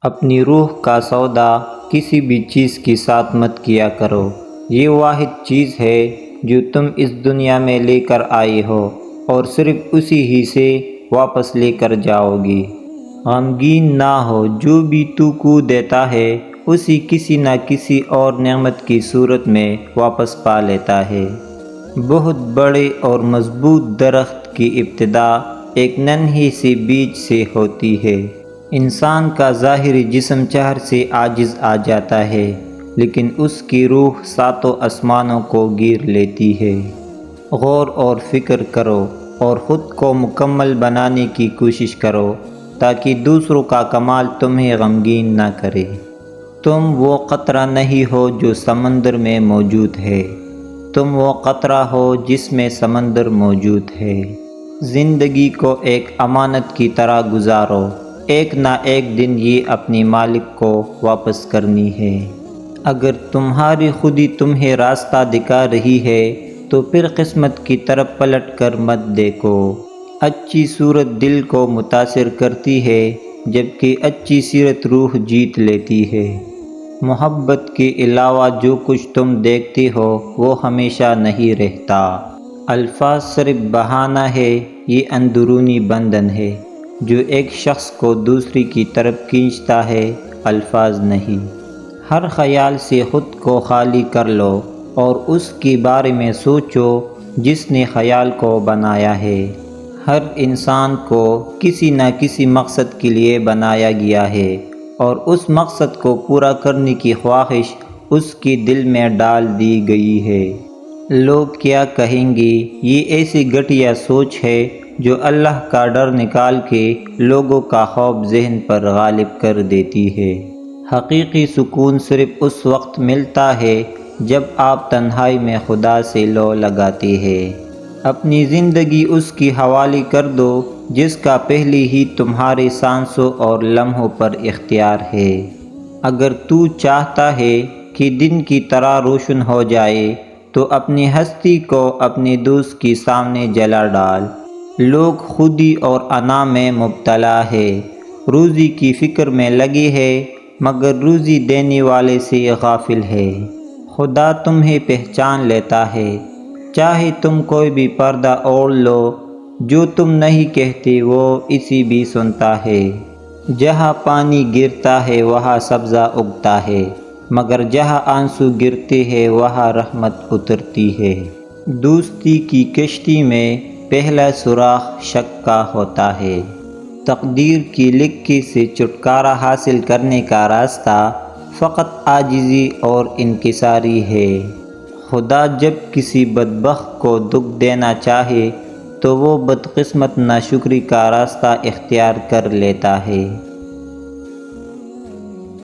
اپنی روح کا سودا کسی بھی چیز کے ساتھ مت کیا کرو۔ یہ واحد چیز ہے جو تم اس دنیا میں لے کر آئے ہو اور صرف اسی ہی سے واپس لے کر جاؤ گی۔ غمگین نہ ہو، جو بھی تو کو دیتا ہے اسی کسی نہ کسی اور نعمت کی صورت میں واپس پا لیتا ہے۔ بہت بڑے اور مضبوط درخت کی ابتدا ایک ننھے سے بیج سے ہوتی ہے۔ انسان کا ظاہری جسم چہر سے عاجز آ جاتا ہے، لیکن اس کی روح ساتوں آسمانوں کو گیر لیتی ہے۔ غور اور فکر کرو اور خود کو مکمل بنانے کی کوشش کرو تاکہ دوسروں کا کمال تمہیں غمگین نہ کرے۔ تم وہ قطرہ نہیں ہو جو سمندر میں موجود ہے، تم وہ قطرہ ہو جس میں سمندر موجود ہے۔ زندگی کو ایک امانت کی طرح گزارو، ایک نہ ایک دن یہ اپنے مالک کو واپس کرنی ہے۔ اگر تمہاری خودی تمہیں راستہ دکھا رہی ہے تو پھر قسمت کی طرف پلٹ کر مت دیکھو۔ اچھی صورت دل کو متاثر کرتی ہے جبکہ اچھی سیرت روح جیت لیتی ہے۔ محبت کے علاوہ جو کچھ تم دیکھتے ہو وہ ہمیشہ نہیں رہتا۔ الفاظ صرف بہانہ ہے، یہ اندرونی بندھن ہے جو ایک شخص کو دوسری کی طرف کھینچتا ہے، الفاظ نہیں۔ ہر خیال سے خود کو خالی کر لو اور اس کے بارے میں سوچو جس نے خیال کو بنایا ہے۔ ہر انسان کو کسی نہ کسی مقصد کے لیے بنایا گیا ہے اور اس مقصد کو پورا کرنے کی خواہش اس کے دل میں ڈال دی گئی ہے۔ لوگ کیا کہیں گے، یہ ایسی گھٹیا سوچ ہے جو اللہ کا ڈر نکال کے لوگوں کا خوف ذہن پر غالب کر دیتی ہے۔ حقیقی سکون صرف اس وقت ملتا ہے جب آپ تنہائی میں خدا سے لو لگاتے ہیں۔ اپنی زندگی اس کی حوالے کر دو جس کا پہلے ہی تمہارے سانسوں اور لمحوں پر اختیار ہے۔ اگر تو چاہتا ہے کہ دن کی طرح روشن ہو جائے تو اپنی ہستی کو اپنے دوست کے سامنے جلا ڈال۔ لوگ خودی اور انا میں مبتلا ہے، روزی کی فکر میں لگے ہے مگر روزی دینے والے سے غافل ہے۔ خدا تمہیں پہچان لیتا ہے، چاہے تم کوئی بھی پردہ اوڑھ لو، جو تم نہیں کہتے وہ اسی بھی سنتا ہے۔ جہاں پانی گرتا ہے وہاں سبزہ اگتا ہے، مگر جہاں آنسو گرتے ہیں وہاں رحمت اترتی ہے۔ دوستی کی کشتی میں پہلا سوراخ شک کا ہوتا ہے۔ تقدیر کی لکھی سے چھٹکارا حاصل کرنے کا راستہ فقط عاجزی اور انکساری ہے۔ خدا جب کسی بدبخت کو دکھ دینا چاہے تو وہ بدقسمت ناشکری کا راستہ اختیار کر لیتا ہے۔